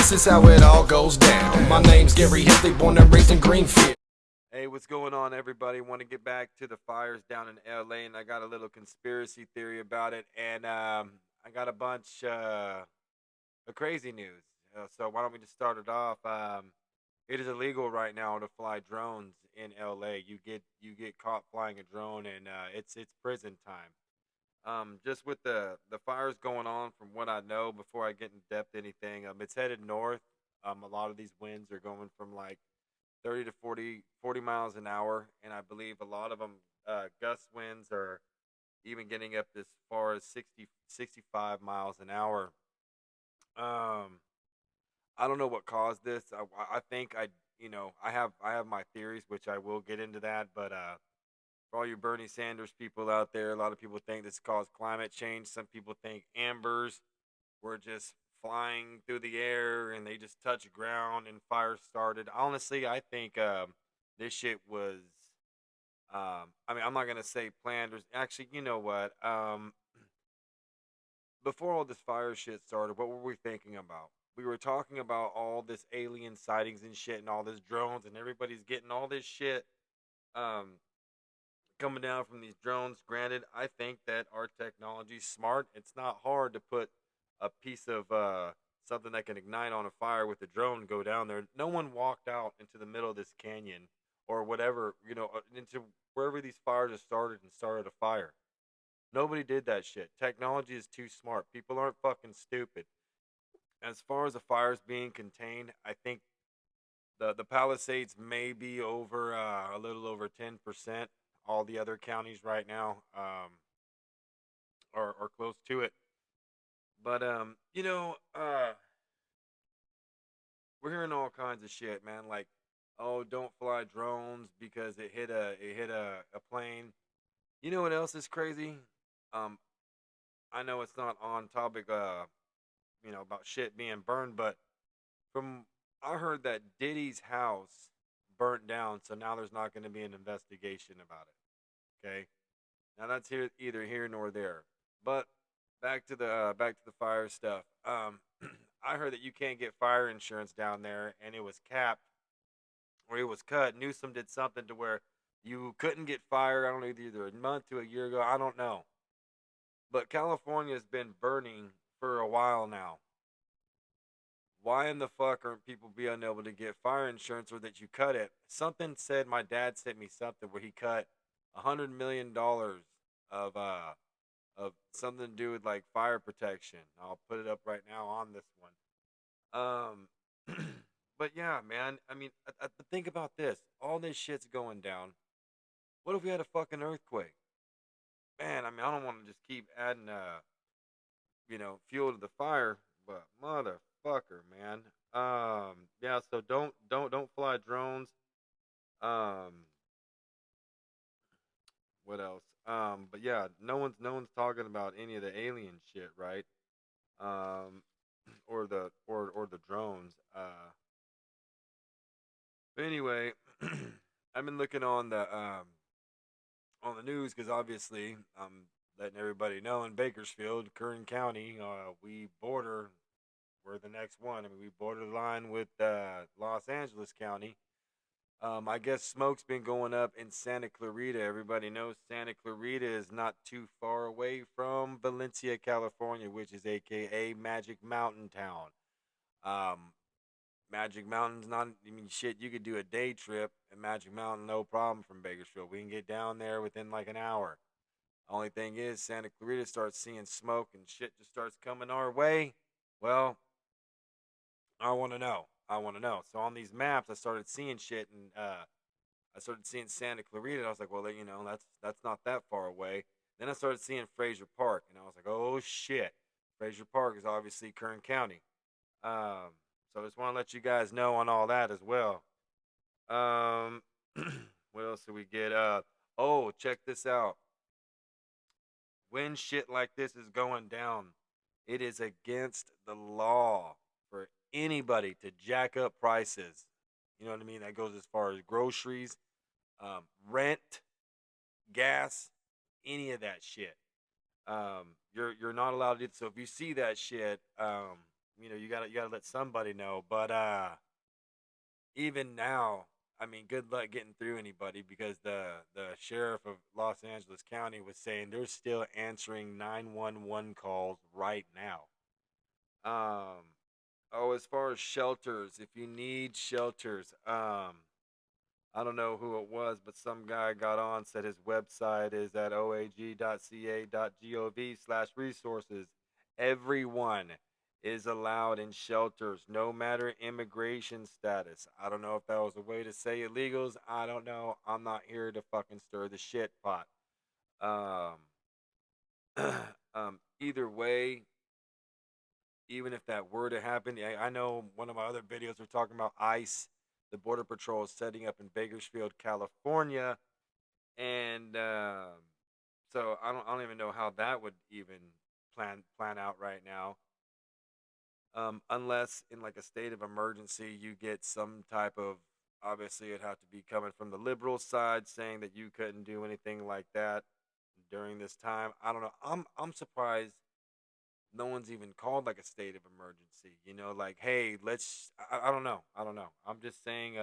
This is how it all goes down. My name's Gary Hinckley, born and raised in Greenfield. Hey, what's going on, everybody? Want to get back to the fires down in LA, and I got a little conspiracy theory about it, and I got a bunch of crazy news. So why don't we just start it off? It is illegal right now to fly drones in LA. You get caught flying a drone, and it's prison time. Just with the fires going on, from what I know, before I get in depth anything, it's headed north. A lot of these winds are going from like 30 to 40 miles an hour, and I believe a lot of them gust winds are even getting up as far as 65 miles an hour. Um, I don't know what caused this. I think I have my theories, which I will get into that. But for all you Bernie Sanders people out there, a lot of people think this caused climate change. Some people think ambers were just flying through the air and they just touched ground and fire started. Honestly, I think this shit was. I mean, I'm not gonna say planned. Or, actually, you know what? Before all this fire shit started, what were we thinking about? We were talking about all this alien sightings and shit, and all this drones, and everybody's getting all this shit um, coming down from these drones. Granted, I think that our technology's smart. It's not hard to put a piece of something that can ignite on a fire with a drone and go down there. No one walked out into the middle of this canyon or whatever, into wherever these fires have started and started a fire. Nobody did that shit. Technology is too smart. People aren't fucking stupid. As far as the fires being contained, I think the Palisades may be over a little over 10%. All the other counties right now are close to it. But we're hearing all kinds of shit, man. Like, oh, don't fly drones because it hit a plane. You know what else is crazy? Um, I know it's not on topic, about shit being burned, but from I heard that Diddy's house burnt down, so now there's not going to be an investigation about it. Okay, now that's either here nor there. But back to the fire stuff. I heard that you can't get fire insurance down there, and it was capped or it was cut. Newsom did something to where you couldn't get fire. I don't know, either a month to a year ago. I don't know, but California's been burning for a while now. Why in the fuck aren't people being unable to get fire insurance, or that you cut it? Something said, my dad sent me something where he cut $100 million of something to do with like fire protection. I'll put it up right now on this one. But yeah, man. I mean, think about this. All this shit's going down. What if we had a fucking earthquake? Man, I mean, I don't want to just keep adding fuel to the fire, but motherfucker, man. Yeah, so don't fly drones. Um, what else? But yeah, no one's talking about any of the alien shit, right? Um, or the drones. But anyway, I've been looking on the news because obviously I'm letting everybody know in Bakersfield, Kern County, we border. We're the next one. I mean, we border the line with Los Angeles County. I guess smoke's been going up in Santa Clarita. Everybody knows Santa Clarita is not too far away from Valencia, California, which is AKA Magic Mountain Town. Um, Magic Mountain's not, I mean, shit, you could do a day trip at Magic Mountain, no problem from Bakersfield. We can get down there within like an hour. Only thing is, Santa Clarita starts seeing smoke and shit just starts coming our way. Well, I want to know. I want to know. So on these maps, I started seeing shit, and I started seeing Santa Clarita. And I was like, well, that's not that far away. Then I started seeing Fraser Park, and I was like, oh shit, Fraser Park is obviously Kern County. Um, so I just want to let you guys know on all that as well. Um, what else do we get? Oh, check this out. When shit like this is going down, it is against the law for anybody to jack up prices. You know what I mean? That goes as far as groceries, rent, gas, any of that shit. You're not allowed to do it. So if you see that shit, you gotta let somebody know. But even now, I mean, good luck getting through anybody because the sheriff of Los Angeles County was saying they're still answering 911 calls right now. Um, oh, as far as shelters, if you need shelters, I don't know who it was, but some guy got on, said his website is at oag.ca.gov/resources. Everyone is allowed in shelters, no matter immigration status. I don't know if that was a way to say illegals. I don't know. I'm not here to fucking stir the shit pot. Um, either way, even if that were to happen, I know one of my other videos were talking about ICE, the Border Patrol is setting up in Bakersfield, California, and so I don't even know how that would even plan out right now. Unless in like a state of emergency, you get some type of, obviously it'd have to be coming from the liberal side saying that you couldn't do anything like that during this time. I don't know. I'm surprised no one's even called like a state of emergency. Like, hey, let's. I don't know. I don't know. I'm just saying.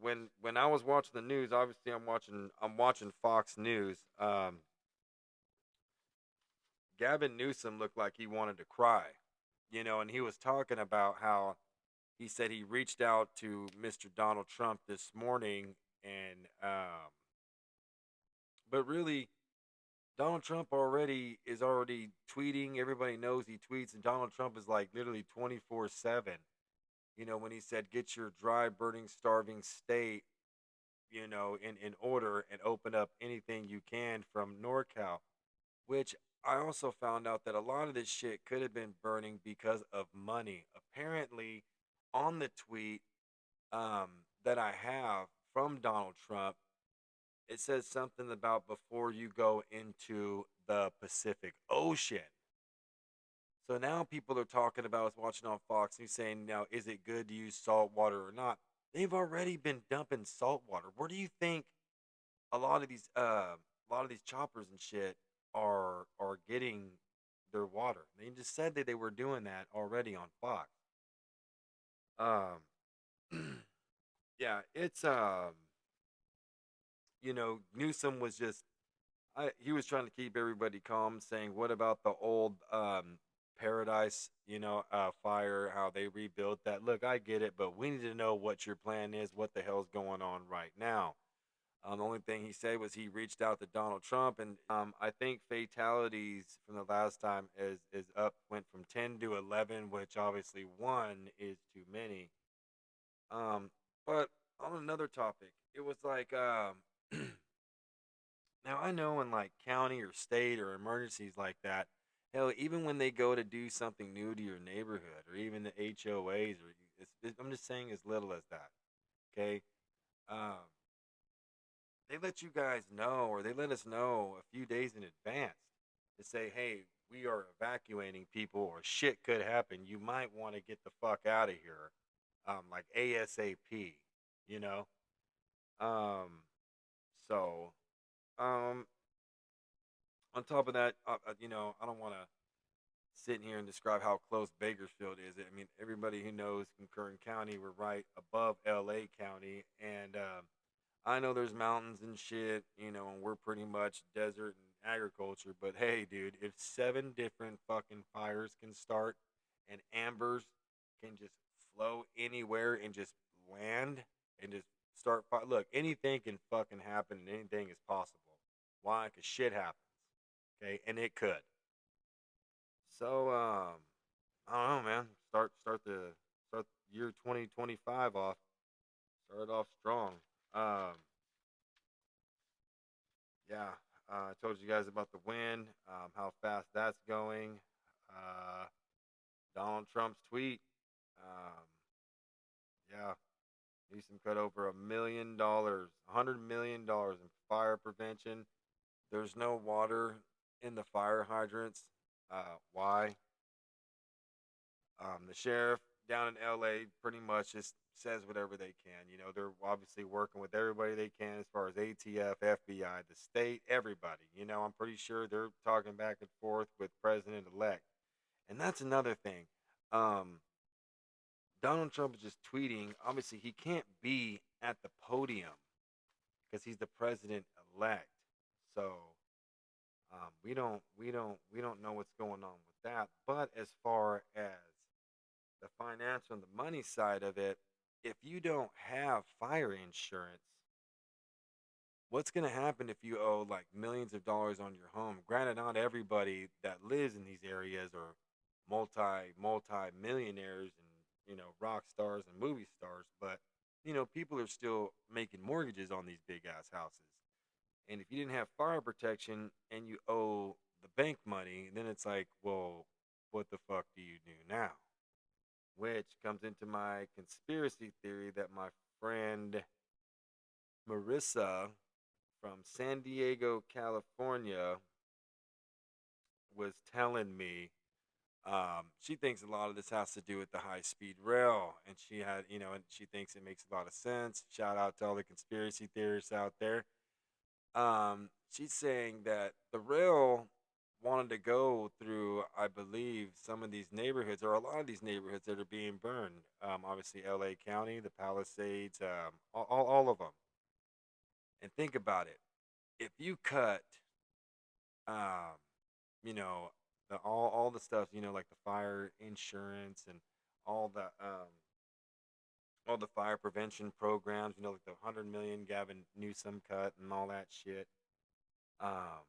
When I was watching the news, obviously I'm watching Fox News. Gavin Newsom looked like he wanted to cry, and he was talking about how he said he reached out to Mr. Donald Trump this morning, and but really Donald Trump already tweeting. Everybody knows he tweets, and Donald Trump is like literally 24/7. When he said, "Get your dry, burning, starving state, in order, and open up anything you can from NorCal." Which I also found out that a lot of this shit could have been burning because of money. Apparently, on the tweet that I have from Donald Trump, it says something about before you go into the Pacific Ocean. So now people are talking about, I was watching on Fox News saying, now, is it good to use salt water or not? They've already been dumping salt water. Where do you think a lot of these choppers and shit are getting their water? They just said that they were doing that already on Fox. Um, yeah, it's Newsom was just he was trying to keep everybody calm, saying, "What about the old Paradise, fire? How they rebuilt that? Look, I get it, but we need to know what your plan is. What the hell's going on right now?" The only thing he said was he reached out to Donald Trump, and I think fatalities from the last time went from 10 to 11, which obviously one is too many. But on another topic, it was like now I know in like county or state or emergencies like that, hell, even when they go to do something new to your neighborhood or even the HOAs, or I'm just saying as little as that. Okay, um, they let you guys know, or they let us know a few days in advance to say, hey, we are evacuating people, or shit could happen. You might want to get the fuck out of here, like ASAP. You know. Um, so, um, on top of that, I don't want to sit in here and describe how close Bakersfield is. I mean, everybody who knows in Kern County, we're right above LA County, and I know there's mountains and shit, and we're pretty much desert and agriculture. But hey, dude, if 7 different fucking fires can start and ambers can just flow anywhere and just land and just start look, anything can fucking happen and anything is possible. Why? Because shit happens. Okay, and it could. So, I don't know, man. Start year 2025 off. Start off strong. Um, yeah, I told you guys about the win, how fast that's going. Uh, Donald Trump's tweet. Um, yeah, Newsom cut over $1 million, $100 million in fire prevention. There's no water in the fire hydrants. Why? The sheriff down in LA pretty much just says whatever they can. They're obviously working with everybody they can as far as ATF, FBI, the state, everybody. I'm pretty sure they're talking back and forth with President elect. And that's another thing. Um, Donald Trump is just tweeting. Obviously, he can't be at the podium because he's the president elect. So we don't know what's going on with that. But as far as the financial and the money side of it, if you don't have fire insurance, what's going to happen if you owe like millions of dollars on your home? Granted, not everybody that lives in these areas are multi millionaires and rock stars and movie stars, but people are still making mortgages on these big ass houses. And if you didn't have fire protection and you owe the bank money, then it's like, well, what the fuck do you do now? Which comes into my conspiracy theory that my friend Marissa from San Diego, California, was telling me. She thinks a lot of this has to do with the high speed rail, and and she thinks it makes a lot of sense. Shout out to all the conspiracy theorists out there. She's saying that the rail wanted to go through, I believe, some of these neighborhoods or a lot of these neighborhoods that are being burned. Obviously, L.A. County, the Palisades, all of them. And think about it. If you cut, um, you know, all the stuff, like the fire insurance and all the um, all the fire prevention programs, like the 100 million Gavin Newsom cut and all that shit. Um,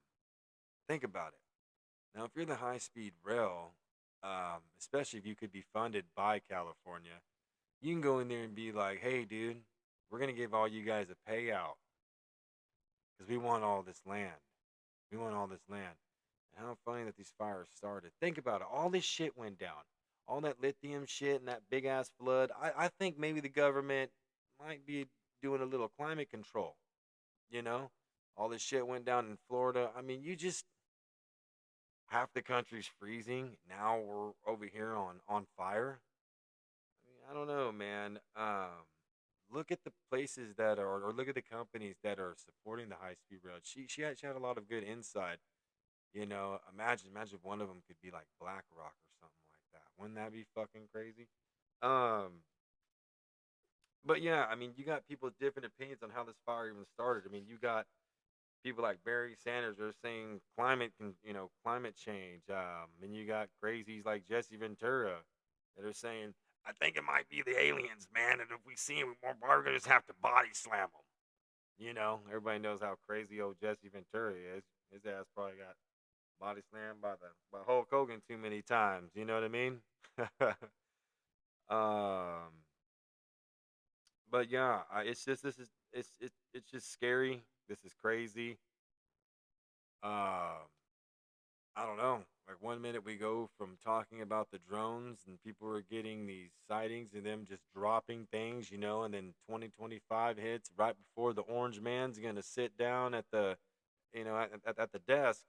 think about it. Now, if you're the high speed rail, especially if you could be funded by California, you can go in there and be like, "Hey, dude, we're gonna give all you guys a payout because we want all this land. We want all this land." And how funny that these fires started. Think about it. All this shit went down. All that lithium shit and that big ass flood. I think maybe the government might be doing a little climate control. You know? All this shit went down in Florida. I mean, you just half the country's freezing. Now we're over here on fire. I mean, I don't know, man. Look at the places that are, or look at the companies that are supporting the high speed rail. She had a lot of good insight. Imagine if one of them could be like BlackRock or something like that. Wouldn't that be fucking crazy? Um, but yeah, I mean, you got people with different opinions on how this fire even started. I mean, you got people like Barry Sanders are saying climate change. And you got crazies like Jesse Ventura that are saying, I think it might be the aliens, man. And if we see him, we're gonna just have to body slam them. Everybody knows how crazy old Jesse Ventura is. His ass probably got body slammed by Hulk Hogan too many times. You know what I mean? um, but yeah, it's just this is it's just scary. This is crazy. Um, I don't know. Like one minute we go from talking about the drones and people are getting these sightings and them just dropping things, and then 2025 hits right before the orange man's gonna sit down at the, at the desk.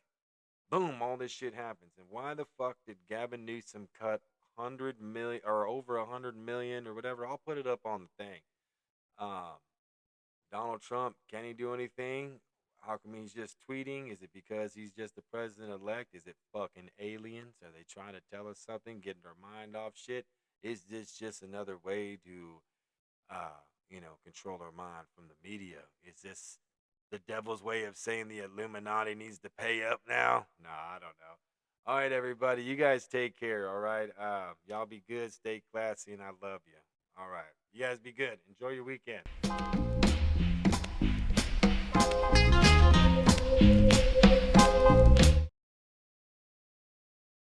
Boom, all this shit happens. And why the fuck did Gavin Newsom cut 100 million or over 100 million or whatever? I'll put it up on the thing. Um, Donald Trump, can he do anything? How come he's just tweeting? Is it because he's just the president elect? Is it fucking aliens? Are they trying to tell us something, getting our mind off shit? Is this just another way to, control our mind from the media? Is this the devil's way of saying the Illuminati needs to pay up now? Nah, I don't know. All right, everybody, you guys take care. All right, y'all be good, stay classy, and I love you. All right, you guys be good. Enjoy your weekend.